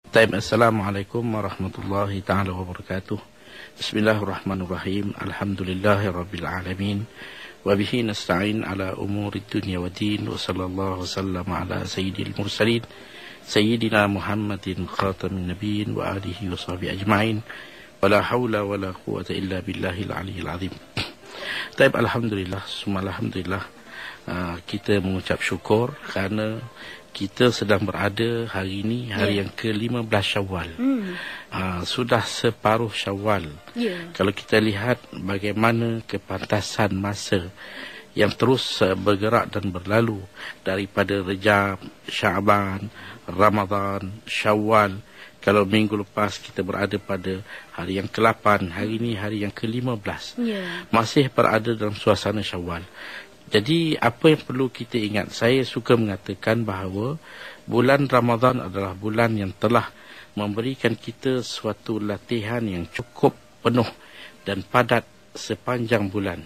Assalamualaikum warahmatullahi taala wabarakatuh. Bismillahirrahmanirrahim. Alhamdulillahirabbil alamin. Wa bihi nasta'in ala umurid dunya waddin. Wa sallallahu wasallama ala sayyidil mursalin sayyidina Muhammadin khatamin nabiyyin wa alihi wa sahbihi ajma'in. Wa la haula wa la quwwata illa billahil aliyyil azim. Alhamdulillah, summa alhamdulillah, kita mengucap syukur kerana kita sedang berada hari ini, hari yang ke-15 Syawal. Sudah separuh Syawal. Kalau kita lihat bagaimana kepantasan masa yang terus bergerak dan berlalu daripada Rejab, Syaban, Ramadan, Syawal. Kalau minggu lepas kita berada pada hari yang ke-8, hari ini hari yang ke-15. Masih berada dalam suasana Syawal. Jadi apa yang perlu kita ingat, saya suka mengatakan bahawa bulan Ramadan adalah bulan yang telah memberikan kita suatu latihan yang cukup penuh dan padat sepanjang bulan.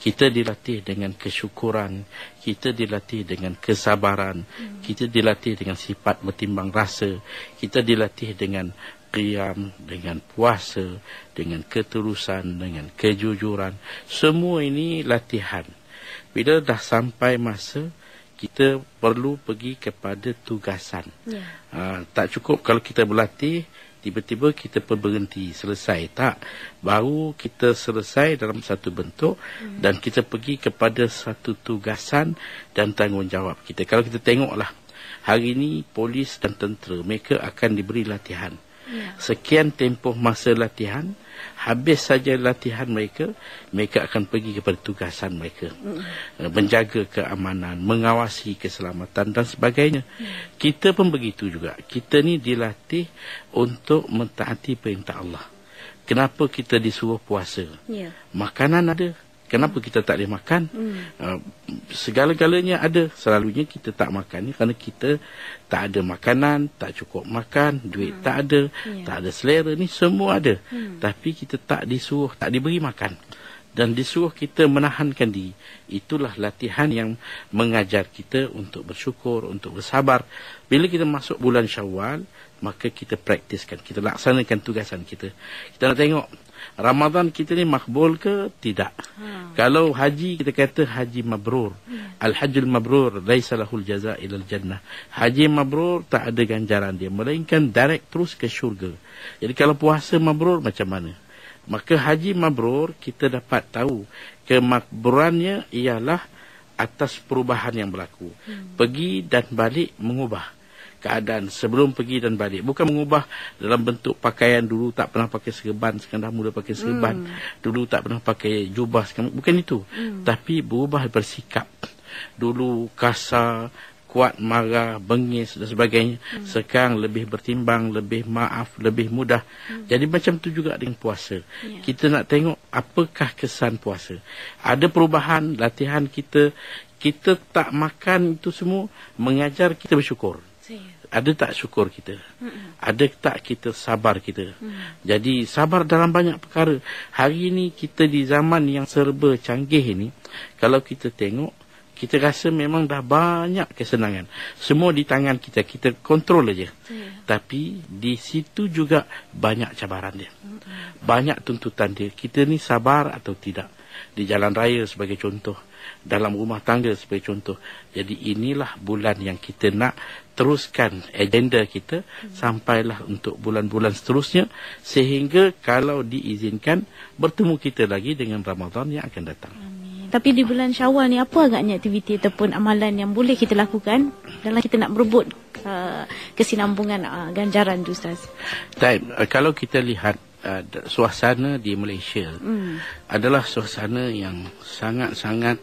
Kita dilatih dengan kesyukuran, kita dilatih dengan kesabaran, kita dilatih dengan sifat bertimbang rasa, kita dilatih dengan qiyam, dengan puasa, dengan keterusan, dengan kejujuran. Semua ini latihan. Bila dah sampai masa, kita perlu pergi kepada tugasan. Tak cukup kalau kita berlatih, tiba-tiba kita pun berhenti, selesai. Tak. Baru kita selesai dalam satu bentuk dan kita pergi kepada satu tugasan dan tanggungjawab kita. Kalau kita tengoklah, hari ini polis dan tentera, mereka akan diberi latihan. Sekian tempoh masa latihan, habis saja latihan mereka, mereka akan pergi kepada tugasan mereka. Menjaga keamanan, mengawasi keselamatan dan sebagainya. Kita pun begitu juga. Kita ni dilatih untuk mentaati perintah Allah. Kenapa kita disuruh puasa? Makanan ada. Kenapa kita tak boleh makan? Segala-galanya ada. Selalunya kita tak makan ni kerana kita tak ada makanan, tak cukup makan, duit tak ada, tak ada selera, ni semua ada. Tapi kita tak disuruh, tak diberi makan. Dan disuruh kita menahankan diri. Itulah latihan yang mengajar kita untuk bersyukur, untuk bersabar. Bila kita masuk bulan Syawal, maka kita praktiskan, kita laksanakan tugasan kita. Kita nak tengok Ramadan kita ni makbul ke tidak. Kalau haji, kita kata haji mabrur. Al-hajjul mabrur laisa lahul jazaa ilal jannah. Haji mabrur tak ada ganjaran dia, melainkan direct terus ke syurga. Jadi kalau puasa mabrur macam mana? Maka haji mabrur kita dapat tahu kemakburannya ialah atas perubahan yang berlaku. Pergi dan balik mengubah keadaan sebelum pergi dan balik. Bukan mengubah dalam bentuk pakaian. Dulu tak pernah pakai serban, sekarang dah mula pakai serban. Dulu tak pernah pakai jubah, sekarang bukan itu. Tapi berubah bersikap. Dulu kasar, kuat marah, bengis dan sebagainya. Sekarang lebih bertimbang, lebih maaf, lebih mudah. Jadi macam tu juga dengan puasa. Kita nak tengok apakah kesan puasa. Ada perubahan, latihan kita. Kita tak makan itu semua mengajar kita bersyukur. Ada tak syukur kita? Ada tak kita sabar kita? Jadi sabar dalam banyak perkara. Hari ini kita di zaman yang serba canggih ini, kalau kita tengok, kita rasa memang dah banyak kesenangan. Semua di tangan kita, kita kontrol aja. Tapi di situ juga banyak cabaran dia. Banyak tuntutan dia. Kita ni sabar atau tidak? Di jalan raya sebagai contoh, dalam rumah tangga sebagai contoh. Jadi inilah bulan yang kita nak teruskan agenda kita sampailah untuk bulan-bulan seterusnya, sehingga kalau diizinkan bertemu kita lagi dengan Ramadan yang akan datang. Tapi di bulan Syawal ni, apa agaknya aktiviti ataupun amalan yang boleh kita lakukan dalam kita nak berebut kesinambungan ganjaran tu, Ustaz? Kalau kita lihat suasana di Malaysia adalah suasana yang sangat-sangat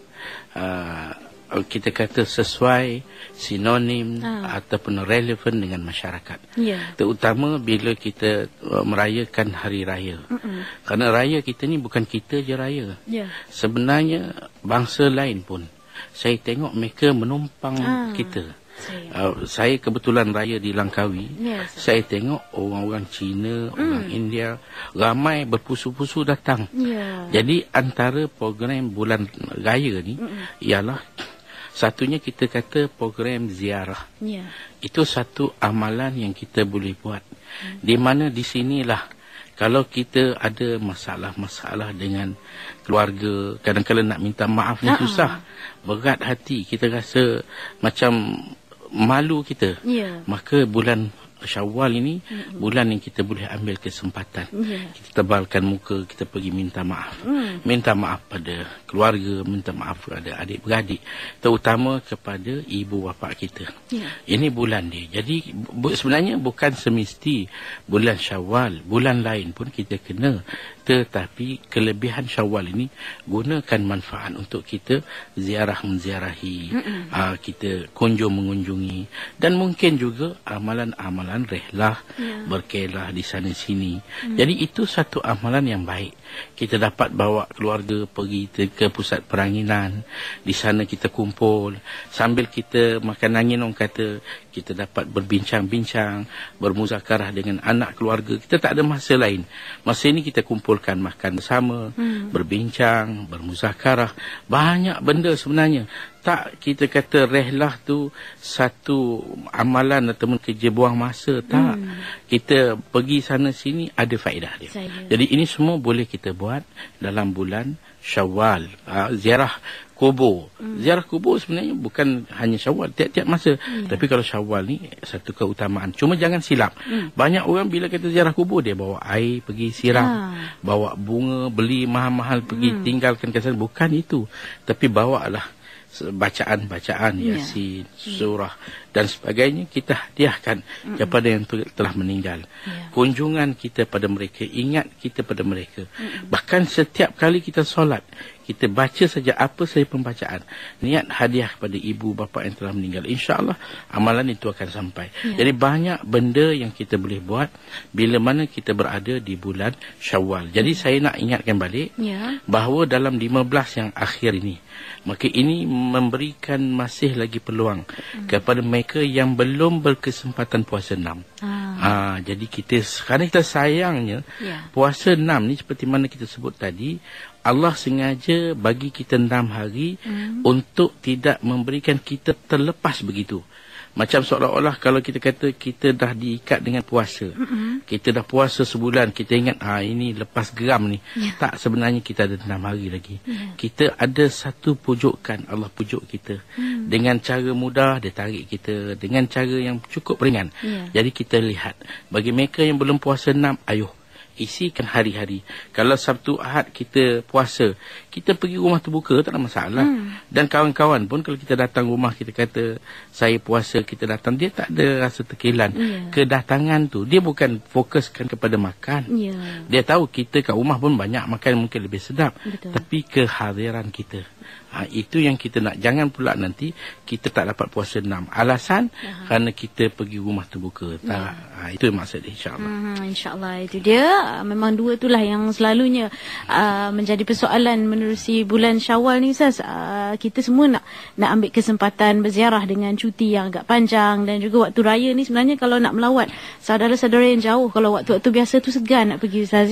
kita kata sesuai, sinonim ataupun relevan dengan masyarakat. Terutama bila kita merayakan hari raya. Kerana raya kita ni bukan kita je raya. Sebenarnya bangsa lain pun, saya tengok mereka menumpang kita. Saya kebetulan raya di Langkawi. Saya tengok orang-orang Cina, orang India, ramai berpusu-pusu datang. Jadi antara program bulan raya ni ialah satunya kita kata program ziarah. Itu satu amalan yang kita boleh buat. Di mana di sinilah kalau kita ada masalah-masalah dengan keluarga, kadang-kadang nak minta maaf ni susah. Berat hati, kita rasa macam malu kita. Maka bulan Syawal ini bulan yang kita boleh ambil kesempatan. Kita tebalkan muka, kita pergi minta maaf. Minta maaf pada keluarga, minta maaf kepada adik-beradik, terutama kepada ibu bapa kita. Ini bulan dia. Jadi sebenarnya bukan semesti bulan Syawal, bulan lain pun kita kena. Tetapi kelebihan Syawal ini gunakan manfaat untuk kita ziarah menziarahi, kita kunjung mengunjungi, dan mungkin juga amalan-amalan rehlah, berkelah di sana sini. Jadi itu satu amalan yang baik. Kita dapat bawa keluarga pergi ke pusat peranginan, di sana kita kumpul sambil kita makan angin, orang kata kita dapat berbincang-bincang, bermuzakarah dengan anak keluarga. Kita tak ada masa lain. Masa ini kita kumpulkan makan bersama, berbincang, bermuzakarah. Banyak benda sebenarnya. Tak kita kata rehlah tu satu amalan ataupun kerja buang masa. Tak. Kita pergi sana sini ada faedah dia. Jadi ini semua boleh kita buat dalam bulan Syawal. Ziarah kubur. Ziarah kubur sebenarnya bukan hanya Syawal, tiap-tiap masa. Tapi kalau Syawal ni satu keutamaan. Cuma jangan silap. Banyak orang bila kata ziarah kubur, dia bawa air pergi siram, bawa bunga, beli mahal-mahal pergi tinggalkan ke sana. Bukan itu. Tapi bawalah bacaan-bacaan Yasin, surah dan sebagainya, kita hadiahkan kepada yang telah meninggal. Kunjungan kita pada mereka, ingat kita pada mereka. Bahkan setiap kali kita solat, kita baca saja apa saja pembacaan, niat hadiah kepada ibu bapa yang telah meninggal. InsyaAllah amalan itu akan sampai. Jadi banyak benda yang kita boleh buat bila mana kita berada di bulan Syawal. Jadi saya nak ingatkan balik bahawa dalam 15 yang akhir ini, maka ini memberikan masih lagi peluang kepada mereka yang belum berkesempatan puasa 6. Jadi kerana kita sayangnya puasa 6 ni seperti mana kita sebut tadi, Allah sengaja bagi kita 6 hari untuk tidak memberikan kita terlepas begitu. Macam seolah-olah kalau kita kata kita dah diikat dengan puasa. Kita dah puasa sebulan, kita ingat ini lepas geram ni. Tak, sebenarnya kita ada 6 hari lagi. Kita ada satu pujukan, Allah pujuk kita. Dengan cara mudah dia tarik kita, dengan cara yang cukup ringan. Jadi kita lihat, bagi mereka yang belum puasa 6, ayuh isikan hari-hari. Kalau Sabtu Ahad kita puasa, kita pergi rumah terbuka, tak ada masalah. Dan kawan-kawan pun kalau kita datang rumah, kita kata saya puasa, kita datang, dia tak ada rasa terkilan. Kedatangan tu dia bukan fokuskan kepada makan. Dia tahu kita kat rumah pun banyak makan, mungkin lebih sedap. Tapi kehadiran kita, itu yang kita nak. Jangan pula nanti kita tak dapat puasa 6. Alasan kerana kita pergi rumah terbuka. Itu maksud insyaAllah. InsyaAllah itu dia. Memang dua itulah yang selalunya menjadi persoalan menerusi bulan Syawal ni, Ustaz. Kita semua nak ambil kesempatan berziarah dengan cuti yang agak panjang, dan juga waktu raya ni sebenarnya kalau nak melawat saudara-saudara yang jauh, kalau waktu-waktu biasa tu segan nak pergi, Ustaz,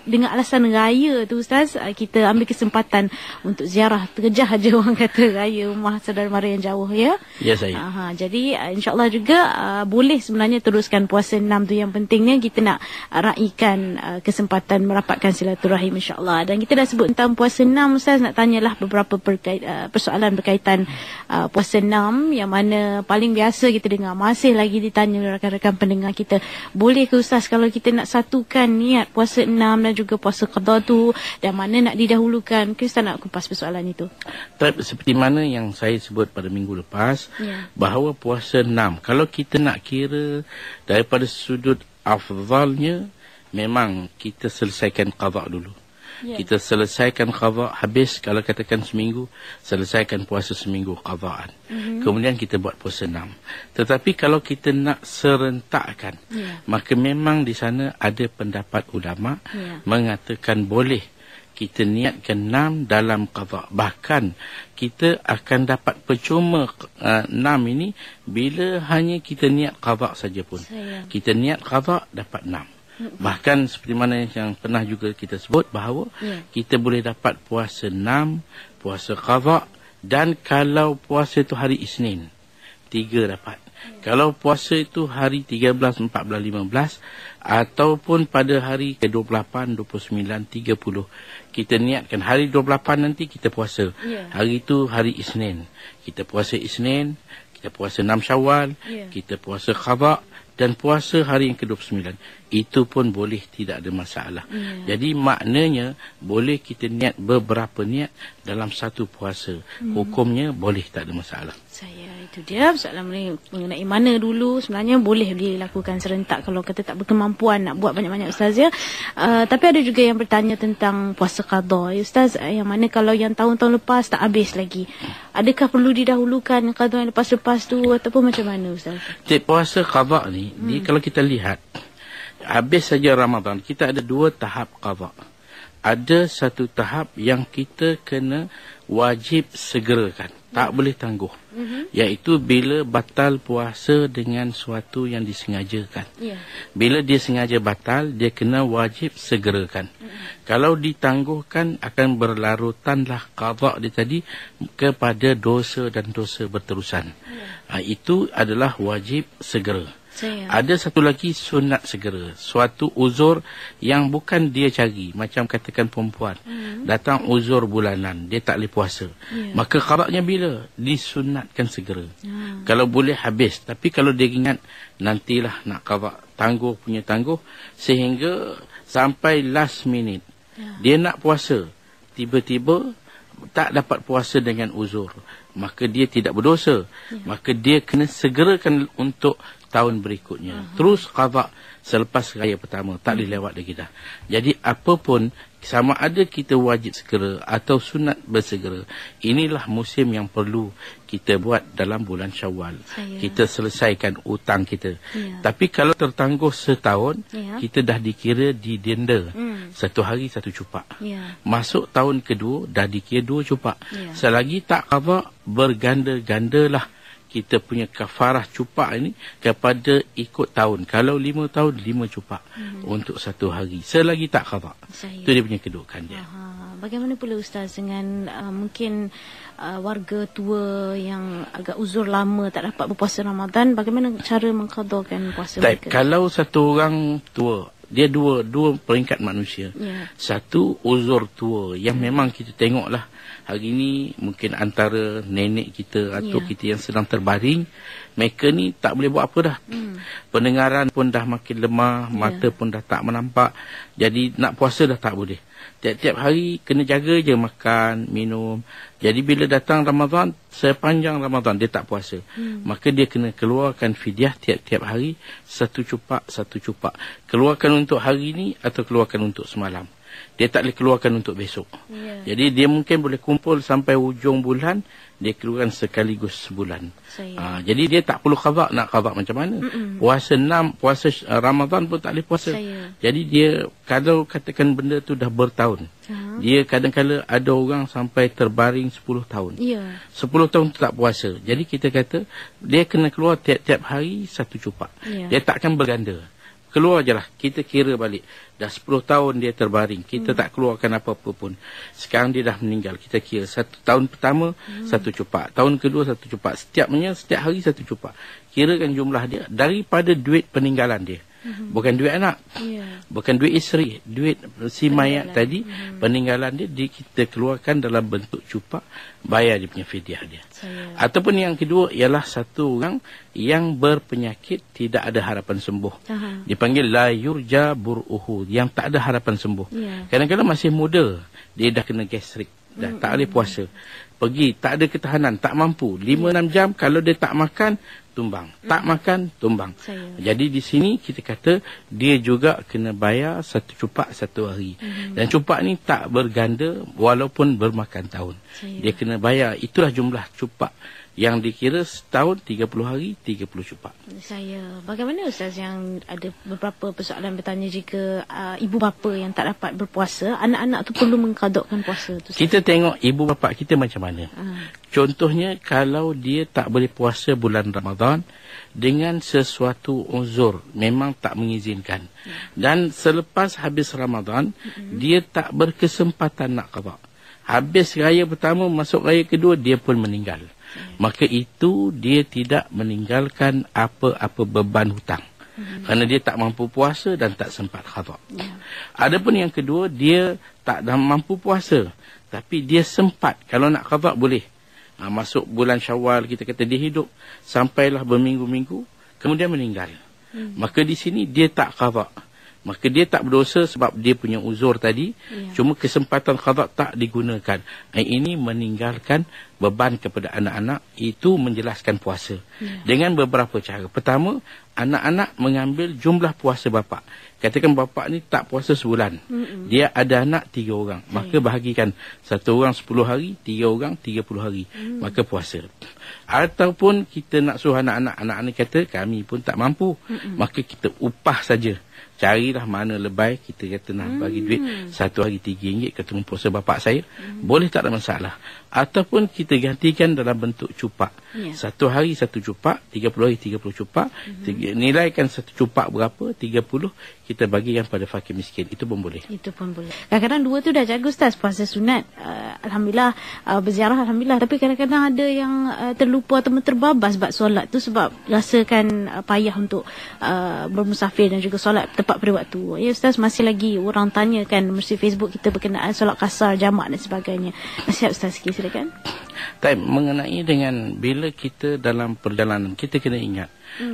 dengan alasan raya tu, Ustaz, kita ambil kesempatan untuk ziarah, terjah aja orang kata raya rumah saudara mara yang jauh, ya. Ya, saya. Jadi insyaAllah juga boleh sebenarnya teruskan puasa 6 tu. Yang pentingnya kita nak raikan kesempatan merapatkan silaturahim, insyaAllah. Dan kita dah sebut tentang puasa 6, Ustaz. Nak tanyalah beberapa persoalan berkaitan puasa 6, yang mana paling biasa kita dengar, masih lagi ditanya oleh rakan-rakan pendengar kita, boleh ke Ustaz kalau kita nak satukan niat puasa 6 dan juga puasa qada tu, dan mana nak didahulukan? Kita nak kupas persoalan itu. Seperti mana yang saya sebut pada minggu lepas, bahawa puasa 6, kalau kita nak kira daripada sudut afdalnya, memang kita selesaikan qada dulu. Kita selesaikan qada habis, kalau katakan seminggu, selesaikan puasa seminggu qadaan. Kemudian kita buat puasa 6. Tetapi kalau kita nak serentakkan, maka memang di sana ada pendapat ulama mengatakan boleh kita niatkan 6 dalam qada. Bahkan kita akan dapat percuma 6 ini bila hanya kita niat qada saja pun. Kita niat qada dapat 6. Bahkan seperti mana yang pernah juga kita sebut, bahawa kita boleh dapat puasa 6, puasa qada, dan kalau puasa itu hari Isnin, 3 dapat. Kalau puasa itu hari 13, 14, 15 ataupun pada hari ke-28, 29, 30, kita niatkan hari 28 nanti kita puasa. Hari itu hari Isnin. Kita puasa Isnin, kita puasa 6 Syawal, kita puasa Qadha dan puasa hari yang ke-29. Itu pun boleh, tidak ada masalah. Jadi maknanya boleh kita niat beberapa niat dalam satu puasa. Hukumnya boleh, tak ada masalah. Itu dia soalan mengenai mana dulu sebenarnya boleh dilakukan serentak kalau kata tak berkemampuan nak buat banyak-banyak Ustaz ya. Tapi ada juga yang bertanya tentang puasa qadha ya Ustaz, yang mana kalau yang tahun-tahun lepas tak habis lagi, adakah perlu didahulukan qadha yang lepas-lepas tu ataupun macam mana Ustaz? Puasa qadha ni kalau kita lihat habis saja Ramadan, kita ada 2 tahap qadha. Ada satu tahap yang kita kena wajib segerakan, tak boleh tangguh. Iaitu bila batal puasa dengan suatu yang disengajakan. Bila dia sengaja batal, dia kena wajib segerakan. Kalau ditangguhkan, akan berlarutanlah qadha dia tadi kepada dosa dan dosa berterusan. Itu adalah wajib segera. Ada satu lagi sunat segera. Suatu uzur yang bukan dia cari. Macam katakan perempuan, datang uzur bulanan, dia tak boleh puasa. Maka qadanya bila? Disunatkan segera. Kalau boleh habis. Tapi kalau dia ingat nantilah nak qada, tangguh punya tangguh, sehingga sampai last minute dia nak puasa, tiba-tiba tak dapat puasa dengan uzur, maka dia tidak berdosa. Maka dia kena segerakan untuk tahun berikutnya. Terus qadha selepas raya pertama, tak boleh lewat lagi dah. Jadi apapun, sama ada kita wajib segera atau sunat bersegera, inilah musim yang perlu kita buat dalam bulan Syawal. Kita selesaikan hutang kita. Tapi kalau tertangguh setahun, kita dah dikira didenda. 1 hari 1 cupak. Masuk tahun kedua, dah dikira 2 cupak. Selagi tak qadha, berganda-gandalah kita punya kafarah cupak ini kepada ikut tahun. Kalau 5 tahun, 5 cupak untuk 1 hari. Selagi tak qadha. Itu dia punya kedudukan dia. Bagaimana pula Ustaz dengan mungkin warga tua yang agak uzur lama tak dapat berpuasa Ramadan, bagaimana cara mengqadhakan puasa mereka? Kalau satu orang tua, dia dua peringkat manusia. Satu uzur tua yang memang kita tengoklah hari ini mungkin antara nenek kita atau kita yang sedang terbaring, mereka ni tak boleh buat apa dah. Pendengaran pun dah makin lemah, mata pun dah tak menampak. Jadi nak puasa dah tak boleh. Tiap-tiap hari kena jaga je makan, minum. Jadi bila datang Ramadan, sepanjang Ramadan dia tak puasa. Maka dia kena keluarkan fidyah tiap-tiap hari 1 cupak, 1 cupak. Keluarkan untuk hari ini atau keluarkan untuk semalam. Dia tak boleh keluarkan untuk besok. Jadi dia mungkin boleh kumpul sampai hujung bulan, dia keluarkan sekaligus sebulan. Jadi dia tak perlu qadha. Nak qadha macam mana? Puasa Ramadan pun tak boleh puasa. Jadi dia, kalau katakan benda tu dah bertahun, dia kadang-kadang ada orang sampai terbaring 10 tahun. 10 tahun tu tak puasa. Jadi kita kata dia kena keluar tiap-tiap hari 1 cupak. Dia takkan berganda. Keluar je lah. Kita kira balik. Dah 10 tahun dia terbaring. Kita tak keluarkan apa-apa pun. Sekarang dia dah meninggal. Kita kira 1 tahun pertama 1 cupak. Tahun kedua 1 cupak. Setiap hari 1 cupak. Kirakan jumlah dia daripada duit peninggalan dia. Bukan duit anak. Bukan duit isteri. Duit si mayat tadi, peninggalan dia, kita keluarkan dalam bentuk cupak, bayar dia punya fidyah dia. Ataupun yang kedua ialah satu orang yang berpenyakit tidak ada harapan sembuh. Dipanggil la yurja bur'uhu, yang tak ada harapan sembuh. Kadang-kadang masih muda, dia dah kena gastrik, dah tak boleh puasa. Pergi, tak ada ketahanan, tak mampu. 5-6 jam, kalau dia tak makan, tumbang. Tak makan, tumbang. Jadi di sini kita kata dia juga kena bayar 1 cupak 1 hari. Dan cupak ni tak berganda walaupun bermakan tahun. Dia kena bayar. Itulah jumlah cupak yang dikira setahun 30 hari 30 cupak. Bagaimana Ustaz yang ada beberapa persoalan bertanya jika ibu bapa yang tak dapat berpuasa, anak-anak tu perlu mengqadhakan puasa tu? Kita tengok ibu bapa kita macam mana. Contohnya kalau dia tak boleh puasa bulan Ramadan dengan sesuatu uzur, memang tak mengizinkan. Dan selepas habis Ramadan, dia tak berkesempatan nak qadha. Habis raya pertama, masuk raya kedua, dia pun meninggal. maka itu dia tidak meninggalkan apa-apa beban hutang. Kerana dia tak mampu puasa dan tak sempat qada. Adapun yang kedua, dia tak mampu puasa, tapi dia sempat. Kalau nak qada boleh. Masuk bulan Syawal, kita kata dia hidup sampailah berminggu-minggu, kemudian meninggal. Maka di sini dia tak qada. Maka dia tak berdosa sebab dia punya uzur tadi. Cuma kesempatan qada tak digunakan. Ini meninggalkan beban kepada anak-anak. Itu menjelaskan puasa. Dengan beberapa cara. Pertama, anak-anak mengambil jumlah puasa bapa. Katakan bapa ni tak puasa sebulan. Dia ada anak 3 orang. Maka bahagikan 1 orang 10 hari, 3 orang 30 hari. Maka puasa. Ataupun kita nak suruh anak-anak kata kami pun tak mampu. Maka kita upah saja. Carilah mana lebay, kita kata nak bagi duit 1 hari RM3 ketemu puasa bapak saya. Boleh, tak ada masalah. Ataupun kita gantikan dalam bentuk cupak. 1 hari 1 cupak, 30 hari 30 cupak. Nilaikan 1 cupak berapa? 30. Kita bagikan pada fakir miskin. Itu pun boleh. Itu pun boleh. Kadang-kadang 2 tu dah jaga Ustaz, puasa sunat. Alhamdulillah, berziarah Alhamdulillah. Tapi kadang-kadang ada yang terlupa atau terbabas sebab solat tu, sebab rasakan payah untuk bermusafir dan juga solat tepat pada waktu. Ya Ustaz, masih lagi orang tanyakan melalui Facebook kita berkenaan solat kasar, jamak dan sebagainya. Nasihat Ustaz sikit, silakan. Mengenai dengan bila kita dalam perjalanan, kita kena ingat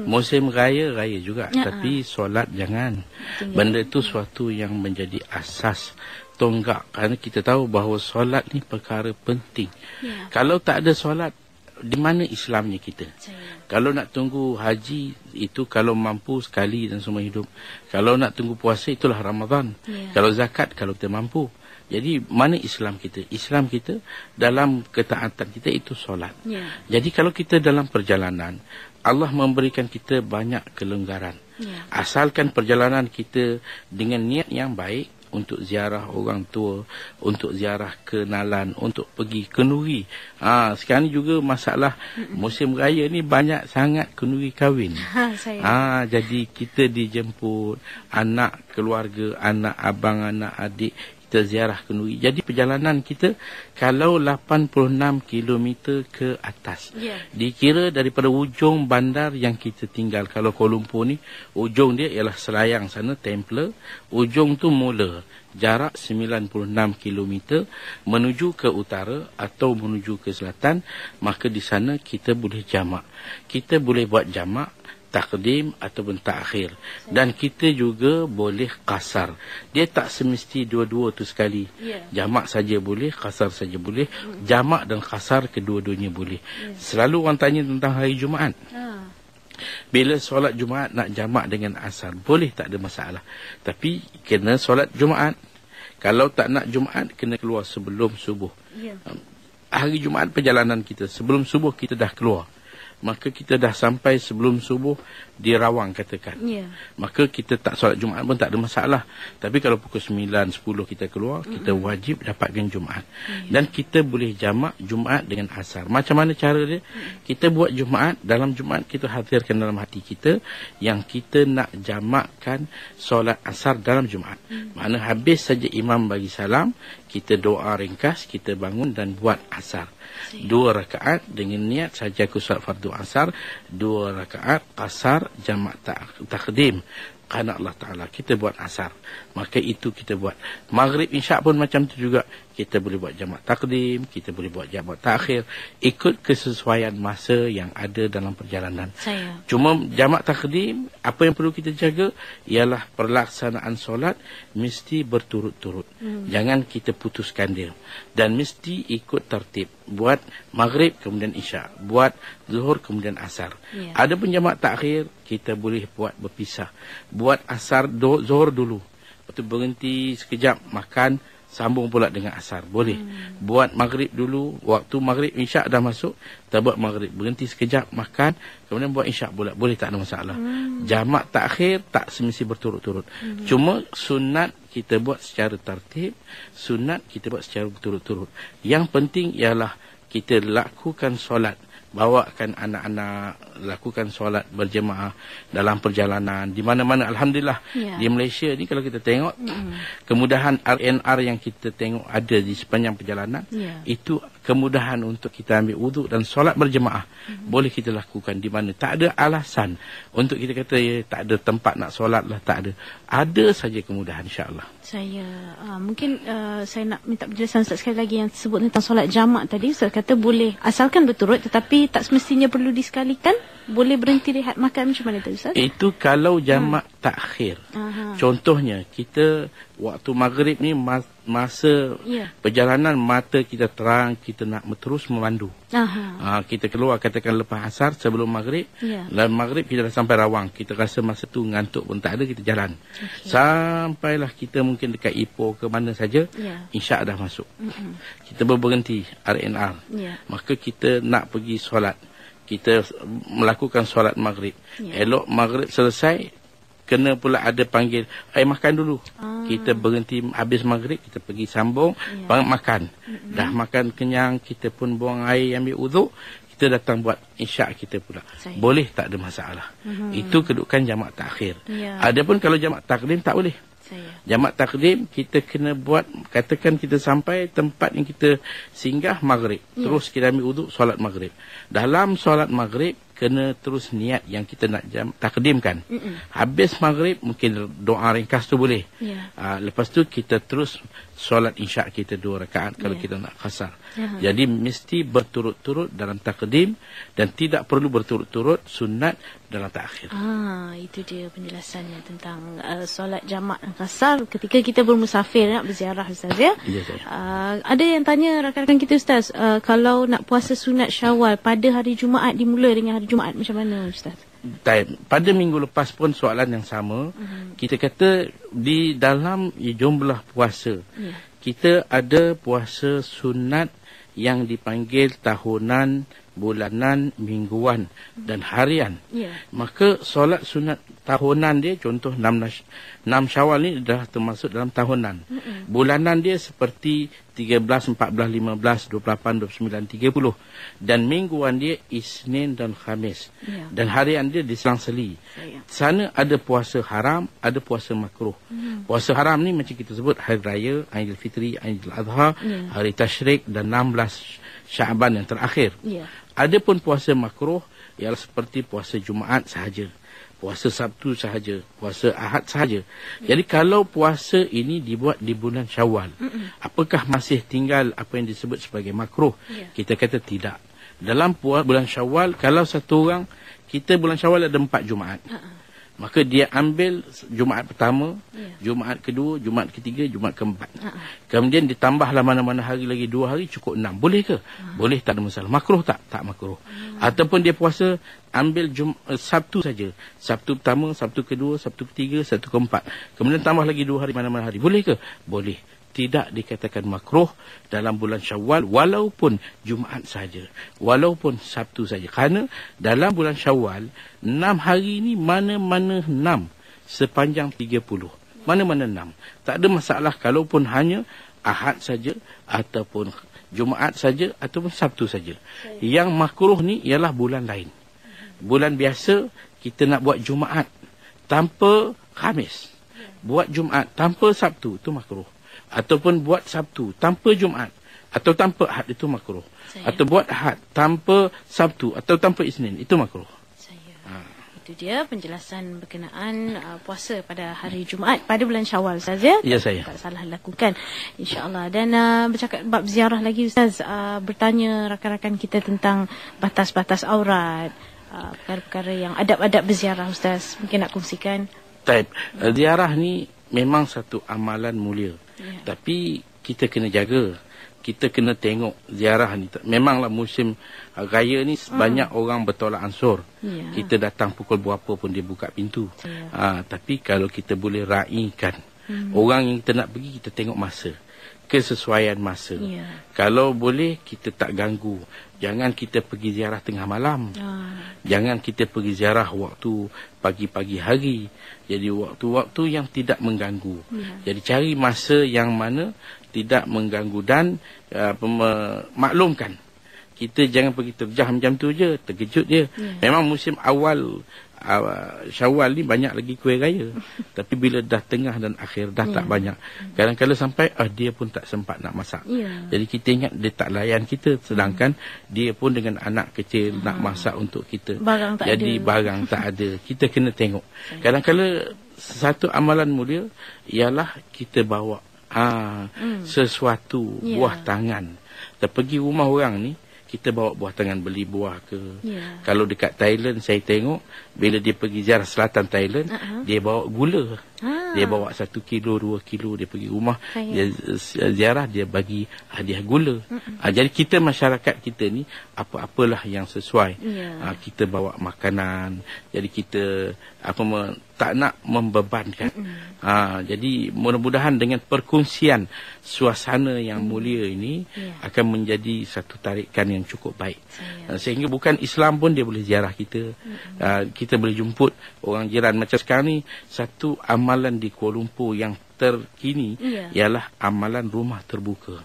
musim raya juga, tapi solat jangan. Benda itu suatu yang menjadi asas tonggak, kerana kita tahu bahawa solat ni perkara penting. Kalau tak ada solat, di mana Islamnya kita? Kalau nak tunggu haji, itu kalau mampu sekali dan semua hidup. Kalau nak tunggu puasa, itulah Ramadan. Kalau zakat, kalau kita mampu. Jadi mana Islam kita? Islam kita dalam ketaatan kita itu solat. Jadi kalau kita dalam perjalanan, Allah memberikan kita banyak kelonggaran. Asalkan perjalanan kita dengan niat yang baik, untuk ziarah orang tua, untuk ziarah kenalan, untuk pergi kenduri. Sekarang ni juga masalah musim raya ni banyak sangat kenduri kahwin. Jadi kita dijemput anak keluarga, anak abang, anak adik, kita ziarah kenduri. Jadi perjalanan kita kalau 86 km ke atas, dikira daripada ujung bandar yang kita tinggal. Kalau Kuala Lumpur ni, ujung dia ialah Selayang sana, Templer. Ujung tu mula. Jarak 96 km menuju ke utara atau menuju ke selatan. Maka di sana kita boleh jamak. Kita boleh buat jamak, takdim ataupun takhir. Dan kita juga boleh qasar. Dia tak semesti dua-dua tu sekali. Jamak saja boleh, qasar saja boleh. Jamak dan qasar kedua-duanya boleh. Selalu orang tanya tentang hari Jumaat. Bila solat Jumaat nak jamak dengan asar, boleh, tak ada masalah. Tapi kena solat Jumaat. Kalau tak nak Jumaat, kena keluar sebelum subuh. Hari Jumaat perjalanan kita, sebelum subuh kita dah keluar. Maka kita dah sampai sebelum subuh di Rawang katakan. Maka kita tak solat Jumaat pun tak ada masalah. Tapi kalau pukul 9, 10 kita keluar, kita wajib dapatkan Jumaat. Dan kita boleh jamak Jumaat dengan asar. Macam mana cara dia? Kita buat Jumaat, dalam Jumaat kita hadirkan dalam hati kita yang kita nak jamakkan solat asar dalam Jumaat. Mana habis saja imam bagi salam, kita doa ringkas, kita bangun dan buat asar. 2 rakaat dengan niat saja aku solat fardu asar, 2 rakaat qasar jamak takdim. Kerana Allah Ta'ala kita buat asar, maka itu kita buat. Maghrib Isyak pun macam tu juga. Kita boleh buat jamak takdim, kita boleh buat jamak takhir, ikut kesesuaian masa yang ada dalam perjalanan. Cuma jamak takdim, apa yang perlu kita jaga ialah pelaksanaan solat mesti berturut-turut. Jangan kita putuskan dia. Dan mesti ikut tertib. Buat maghrib kemudian Isyak, buat zuhur kemudian asar. Ada pun jamak takhir, kita boleh buat berpisah. Buat asar zuhur dulu, lepas tu berhenti sekejap makan, sambung pula dengan asar. Boleh. Buat maghrib dulu, waktu maghrib Isyak dah masuk, kita buat maghrib, berhenti sekejap makan, kemudian buat Isyak pula. Boleh, tak ada masalah. Jamak takhir tak semesti berturut-turut. Cuma sunat kita buat secara tertib, sunat kita buat secara berturut-turut. Yang penting ialah kita lakukan solat bawakan anak-anak, lakukan solat berjemaah dalam perjalanan di mana-mana. Alhamdulillah di Malaysia ni kalau kita tengok kemudahan RNR yang kita tengok ada di sepanjang perjalanan, itu kemudahan untuk kita ambil wuduk dan solat berjemaah boleh kita lakukan di mana. Tak ada alasan untuk kita kata tak ada tempat nak solat lah, tak ada saja kemudahan, insya-Allah. Mungkin saya nak minta penjelasan Ustaz sekali lagi yang sebut tentang solat jamak tadi. Ustaz kata boleh asalkan berturut, tetapi tak semestinya perlu disekalikan. Boleh berhenti rehat makan, macam mana tu Ustaz? Itu kalau jamak takhir. Contohnya kita waktu maghrib ni masa perjalanan mata kita terang, kita nak terus memandu. Kita keluar katakan lepas asar sebelum maghrib. Dalam maghrib kita dah sampai Rawang, kita rasa masa tu ngantuk pun tak ada, kita jalan. Sampailah kita mungkin dekat Ipoh ke mana saja, Isyak dah masuk. Kita berhenti RNR. Maka kita nak pergi solat. Kita melakukan solat maghrib. Elok maghrib selesai, kena pula ada panggil, makan dulu. Kita berhenti habis maghrib, kita pergi sambung, makan. Dah makan kenyang, kita pun buang air, ambil wuduk, kita datang buat isyak kita pula. Boleh, tak ada masalah. Itu kedudukan jamak takhir. Adapun kalau jamak takdim tak boleh. Jamak takdim kita kena buat, katakan kita sampai tempat yang kita singgah maghrib, terus kita ambil wuduk solat maghrib. Dalam solat maghrib kena terus niat yang kita nak takdimkan. Habis maghrib mungkin doa ringkas tu boleh. Lepas tu kita terus solat isyak kita 2 rakaat kalau kita nak qasar. Jadi mesti berturut-turut dalam takdim dan tidak perlu berturut-turut sunat dalam takhir. Itu dia penjelasannya tentang solat jamak dan qasar ketika kita bermusafir nak berziarah, Ustaz ya. Ada yang tanya rakan-rakan kita Ustaz, kalau nak puasa sunat Syawal pada hari Jumaat dimula dengan hari Jumaat, macam mana Ustaz? Pada minggu lepas pun soalan yang sama. Kita kata di dalam jumlah puasa, kita ada puasa sunat yang dipanggil tahunan, bulanan, mingguan dan harian. Maka solat sunat tahunan dia, contoh 6 Syawal ni dah termasuk dalam tahunan. Bulanan dia seperti 13, 14, 15, 28, 29, 30. Dan mingguan dia Isnin dan Khamis. Dan harian dia diselang-seli. Sana ada puasa haram, ada puasa makruh. Puasa haram ni macam kita sebut hari raya, Aidilfitri, Aidil-Adha, hari Tashrik dan 16 Syaban yang terakhir. Adapun puasa makruh ialah seperti puasa Jumaat sahaja, puasa Sabtu sahaja, puasa Ahad sahaja. Jadi kalau puasa ini dibuat di bulan Syawal, apakah masih tinggal apa yang disebut sebagai makruh? Kita kata tidak. Dalam bulan Syawal, kalau satu orang, kita bulan Syawal ada 4 Jumaat. Maka dia ambil Jumaat pertama, Jumaat kedua, Jumaat ketiga, Jumaat keempat. Kemudian ditambahlah mana-mana hari lagi 2 hari, cukup 6. Boleh ke? Boleh, tak ada masalah. Makruh tak? Tak makruh. Ataupun dia puasa ambil Sabtu saja. Sabtu pertama, Sabtu kedua, Sabtu ketiga, Sabtu keempat. Kemudian tambah lagi 2 hari mana-mana hari. Boleh ke? Boleh. Tidak dikatakan makruh dalam bulan Syawal walaupun Jumaat saja, walaupun Sabtu saja. Kerana dalam bulan Syawal 6 hari ini mana-mana 6 sepanjang 30. Mana-mana 6. Tak ada masalah kalaupun hanya Ahad saja ataupun Jumaat saja ataupun Sabtu saja. Yang makruh ni ialah bulan lain. Bulan biasa kita nak buat Jumaat tanpa Khamis. Buat Jumaat tanpa Sabtu, itu makruh. Ataupun buat Sabtu tanpa Jumaat atau tanpa Ahad, itu makruh. Atau buat Ahad tanpa Sabtu atau tanpa Isnin, itu makruh. Itu dia penjelasan berkenaan puasa pada hari Jumaat pada bulan Syawal, Ustaz ya. Ya, saya. Tak salah lakukan, insya-Allah. Dan bercakap bab ziarah lagi, Ustaz, bertanya rakan-rakan kita tentang batas-batas aurat, perkara-perkara yang adab-adab berziarah, Ustaz. Mungkin nak kongsikan. Ziarah ni memang satu amalan mulia. Tapi kita kena jaga. Kita kena tengok ziarah ni. Memanglah musim raya ni banyak orang bertolak ansur. Kita datang pukul berapa pun dia buka pintu. Tapi kalau kita boleh raikan, orang yang kita nak pergi, kita tengok masa, kesesuaian masa. Kalau boleh kita tak ganggu. Jangan kita pergi ziarah tengah malam. Jangan kita pergi ziarah waktu pagi-pagi hari. Jadi waktu-waktu yang tidak mengganggu. Jadi cari masa yang mana tidak mengganggu dan maklumkan kita jangan pergi terjah macam tu je, terkejut je. Memang musim awal Syawal ni banyak lagi kuih raya. Tapi bila dah tengah dan akhir dah tak banyak. Kadang-kadang sampai dia pun tak sempat nak masak. Jadi kita ingat dia tak layan kita, sedangkan dia pun dengan anak kecil nak masak untuk kita. Barang tak ada. Kita kena tengok. Kadang-kadang satu amalan mulia ialah kita bawa sesuatu buah tangan. Kita pergi rumah orang ni, kita bawa buah tangan, beli buah ke. Kalau dekat Thailand saya tengok, bila dia pergi ziarah selatan Thailand, dia bawa gula. Dia bawa 1 kilo, 2 kilo, dia pergi rumah, dia ziarah, dia bagi hadiah gula. Jadi kita, masyarakat kita ni, apa-apalah yang sesuai. Kita bawa makanan. Jadi kita tak nak membebankan. Jadi mudah-mudahan dengan perkongsian suasana yang mulia ini akan menjadi satu tarikan yang cukup baik. Sehingga bukan Islam pun dia boleh ziarah kita. Kita boleh jemput orang jiran. Macam sekarang ni, satu amalan di Kuala Lumpur yang terkini ialah amalan rumah terbuka.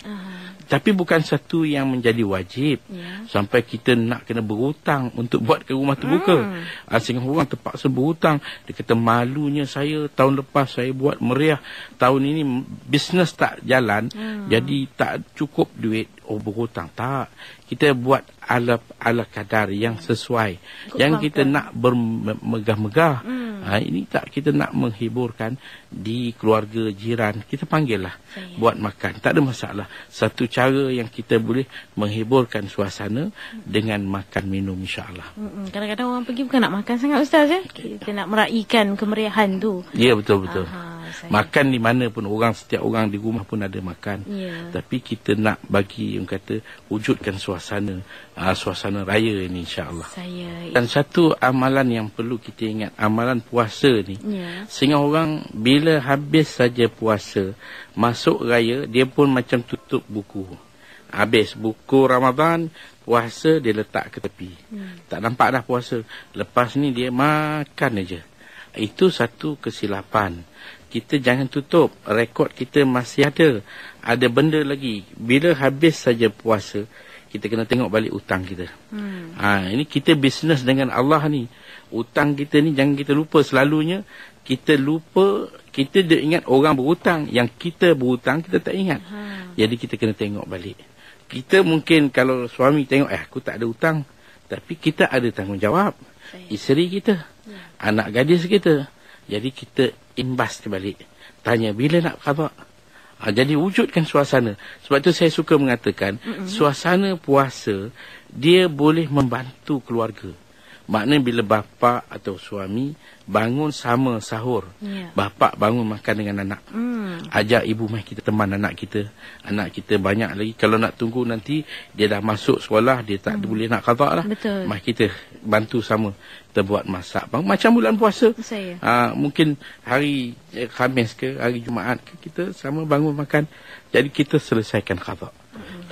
Tapi bukan satu yang menjadi wajib sampai kita nak kena berhutang untuk buatkan rumah terbuka. Sehingga orang terpaksa berhutang. Dia kata, malunya saya tahun lepas saya buat meriah, tahun ini bisnes tak jalan, jadi tak cukup duit, berhutang. Tak, kita buat ala kadar yang sesuai. Yang kita nak bermegah-megah. Ini tak, kita nak menghiburkan di keluarga jiran, kita panggillah buat makan, tak ada masalah. Satu cara yang kita boleh menghiburkan suasana dengan makan minum, insya-Allah. Kadang-kadang orang pergi bukan nak makan sangat, Ustaz, ya? Kita nak meraihkan kemeriahan tu. Ya, betul-betul. Makan di mana pun, setiap orang di rumah pun ada makan. Tapi kita nak bagi, orang kata, wujudkan suasana raya ini, insya-Allah. Dan satu amalan yang perlu kita ingat, amalan puasa ni. Sehingga orang bila habis saja puasa, masuk raya, dia pun macam tutup buku. Habis buku Ramadan, puasa dia letak ke tepi. Tak nampak dah puasa. Lepas ni dia makan aja. Itu satu kesilapan. Kita jangan tutup. Rekod kita masih ada. Ada benda lagi. Bila habis saja puasa, kita kena tengok balik hutang kita. Ini kita bisnes dengan Allah ni. Hutang kita ni jangan kita lupa. Selalunya kita lupa, kita dia ingat orang berhutang. Yang kita berhutang, kita tak ingat. Jadi kita kena tengok balik. Kita mungkin kalau suami tengok, aku tak ada hutang. Tapi kita ada tanggungjawab. Isteri kita, anak gadis kita. Jadi kita imbas balik. Tanya, bila nak qada? Jadi wujudkan suasana. Sebab tu saya suka mengatakan, suasana puasa, dia boleh membantu keluarga. Maknanya bila bapa atau suami bangun sama sahur, bapa bangun makan dengan anak. Ajak ibu, mai kita teman anak kita. Anak kita banyak lagi. Kalau nak tunggu nanti dia dah masuk sekolah, dia tak boleh nak qada lah. Mai kita bantu sama. Kita buat masak. Macam bulan puasa. Mungkin hari Khamis ke, hari Jumaat ke, kita sama bangun makan. Jadi kita selesaikan qada.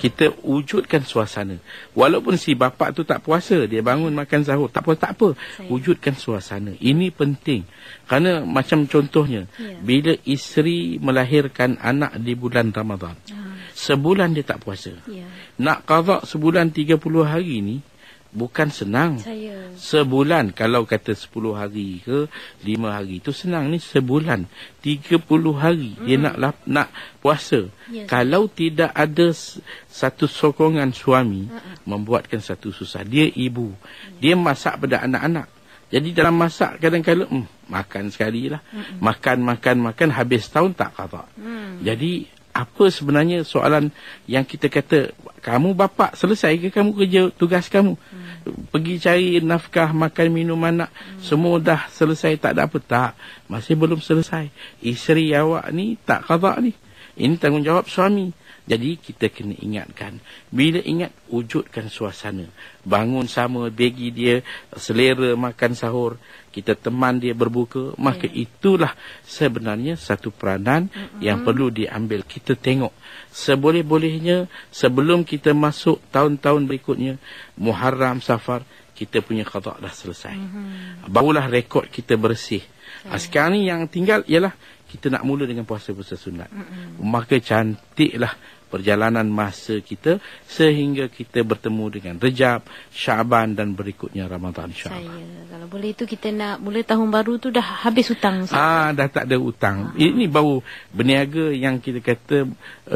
Kita wujudkan suasana. Walaupun si bapa tu tak puasa, dia bangun makan sahur, tak apa. Wujudkan suasana. Ini penting. Kerana macam contohnya, bila isteri melahirkan anak di bulan Ramadan, sebulan dia tak puasa. Nak qada sebulan 30 hari ni, bukan senang. Sebulan, kalau kata 10 hari ke 5 hari, itu senang. Ni sebulan 30 hari dia nak puasa. Kalau tidak ada satu sokongan suami, membuatkan satu susah. Dia ibu, dia masak pada anak-anak. Jadi dalam masak kadang-kadang makan sekali lah. Makan, habis tahun tak qada. Jadi apa sebenarnya soalan yang kita kata, kamu bapa selesai ke kamu kerja tugas kamu? Pergi cari nafkah, makan minum anak, semua dah selesai, tak ada apa? Tak, masih belum selesai. Isteri awak ni tak qada ni. Ini tanggungjawab suami. Jadi kita kena ingatkan. Bila ingat, wujudkan suasana. Bangun sama, bagi dia selera makan sahur. Kita teman dia berbuka. Maka itulah sebenarnya satu peranan yang perlu diambil. Kita tengok seboleh-bolehnya sebelum kita masuk tahun-tahun berikutnya, Muharram, Safar, kita punya qada dah selesai. Barulah rekod kita bersih. Sekarang ni yang tinggal ialah kita nak mula dengan puasa-puasa sunat. Maka cantiklah perjalanan masa kita sehingga kita bertemu dengan Rejab, Syaban dan berikutnya Ramadan, insya-Allah. Kalau boleh itu kita nak mula tahun baru tu dah habis hutang. Dah tak ada hutang. Ini baru berniaga yang kita kata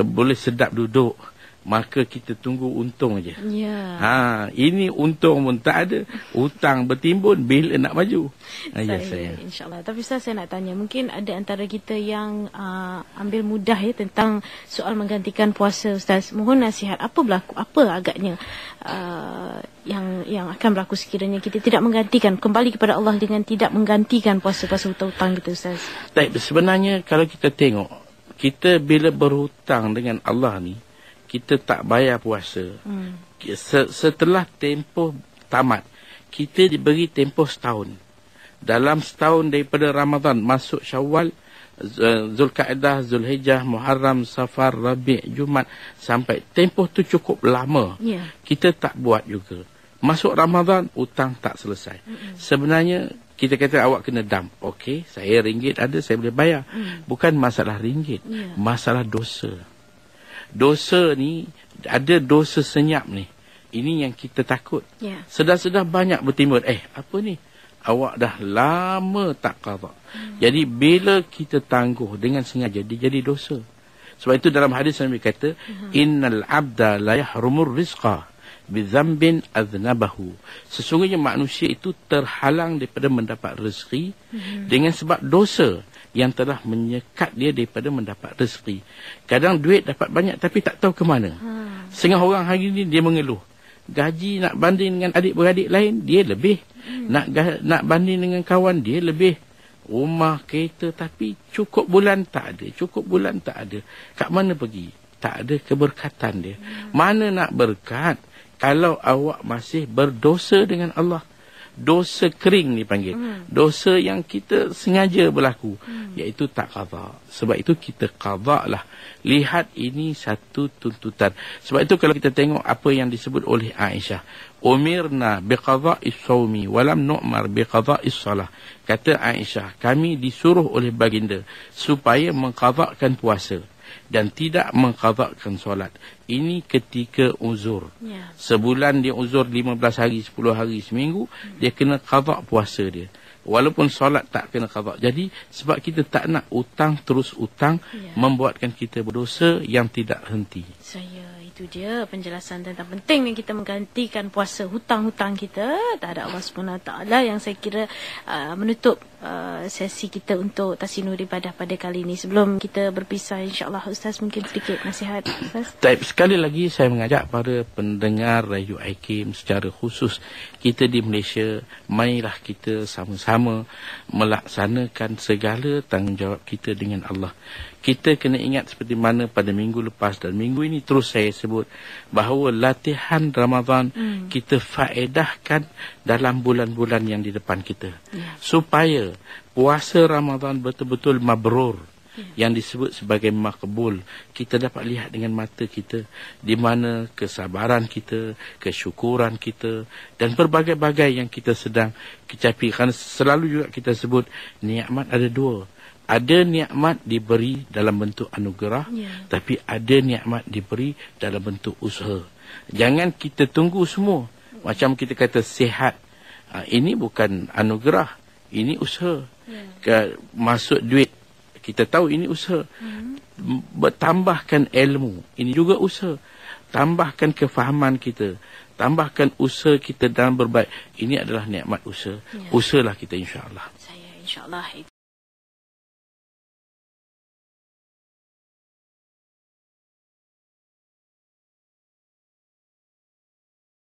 boleh sedap duduk. Maka kita tunggu untung aja. Ya. Ini untung pun tak ada. Hutang bertimbun bila nak maju. Ya saya. InsyaAllah. Tapi Ustaz, saya nak tanya, mungkin ada antara kita yang ambil mudah ya tentang soal menggantikan puasa, Ustaz. Mohon nasihat, apa agaknya yang akan berlaku sekiranya kita tidak menggantikan, kembali kepada Allah dengan tidak menggantikan puasa-puasa hutang kita, Ustaz. Baik, sebenarnya kalau kita tengok, kita bila berhutang dengan Allah ni, kita tak bayar puasa. Setelah tempoh tamat, kita diberi tempoh setahun. Dalam setahun daripada Ramadan masuk Syawal, Zulkaadah, Zulhijjah, Muharram, Safar, Rabi', Jumaat, sampai tempoh tu cukup lama. Kita tak buat juga. Masuk Ramadan, hutang tak selesai. Sebenarnya kita kata awak kena dump. Okey, saya ringgit ada, saya boleh bayar. Bukan masalah ringgit, masalah dosa. Dosa ni, ada dosa senyap ni. Ini yang kita takut. Sedar-sedar banyak bertimbul. Apa ni? Awak dah lama tak qada. Jadi bila kita tangguh dengan sengaja, dia jadi dosa. Sebab itu dalam hadis Nabi kata, innal abda la yahrumur rizqa bizambin aznabahu. Sesungguhnya manusia itu terhalang daripada mendapat rezeki dengan sebab dosa yang telah menyekat dia daripada mendapat rezeki. Kadang duit dapat banyak tapi tak tahu ke mana. Setengah orang hari ni dia mengeluh. Gaji nak banding dengan adik-beradik lain, dia lebih. Nak banding dengan kawan, dia lebih. Rumah, kereta, tapi cukup bulan tak ada. Cukup bulan tak ada. Kat mana pergi? Tak ada keberkatan dia. Mana nak berkat kalau awak masih berdosa dengan Allah? Dosa kering dipanggil. Dosa yang kita sengaja berlaku. Iaitu tak qada. Sebab itu kita qada lah. Lihat ini satu tuntutan. Sebab itu kalau kita tengok apa yang disebut oleh Aisyah. Umirna biqada'is sawmi walam nu'mar biqada'is salah. Kata Aisyah, kami disuruh oleh baginda supaya mengqada'kan puasa dan tidak mengqada'kan solat. Ini ketika uzur. Sebulan dia uzur 15 hari, 10 hari, seminggu, dia kena qada' puasa dia. Walaupun solat tak kena qada'. Jadi sebab kita tak nak utang terus utang, membuatkan kita berdosa yang tidak henti. Itu dia penjelasan tentang pentingnya kita menggantikan puasa hutang-hutang kita terhadap Allah SWT, yang saya kira menutup sesi kita untuk Tasinur Ibadah pada kali ini. Sebelum kita berpisah, insya-Allah Ustaz, mungkin sedikit nasihat Ustaz. Sekali lagi saya mengajak para pendengar Radio IKIM secara khusus, kita di Malaysia, marilah kita sama-sama melaksanakan segala tanggungjawab kita dengan Allah. Kita kena ingat seperti mana pada minggu lepas dan minggu ini terus saya sebut bahawa latihan Ramadan kita faedahkan dalam bulan-bulan yang di depan kita. Supaya puasa Ramadan betul-betul mabrur, yang disebut sebagai makbul. Kita dapat lihat dengan mata kita di mana kesabaran kita, kesyukuran kita dan berbagai-bagai yang kita sedang kecapi. Kerana selalu juga kita sebut nikmat ada dua. Ada nikmat diberi dalam bentuk anugerah, tapi ada nikmat diberi dalam bentuk usaha. Jangan kita tunggu semua. Macam kita kata sihat, ini bukan anugerah, ini usaha. Masuk duit, kita tahu ini usaha. Bertambahkan ilmu, ini juga usaha. Tambahkan kefahaman kita, tambahkan usaha kita dalam berbaik, ini adalah nikmat usaha. Usahalah kita, insya-Allah. InsyaAllah itu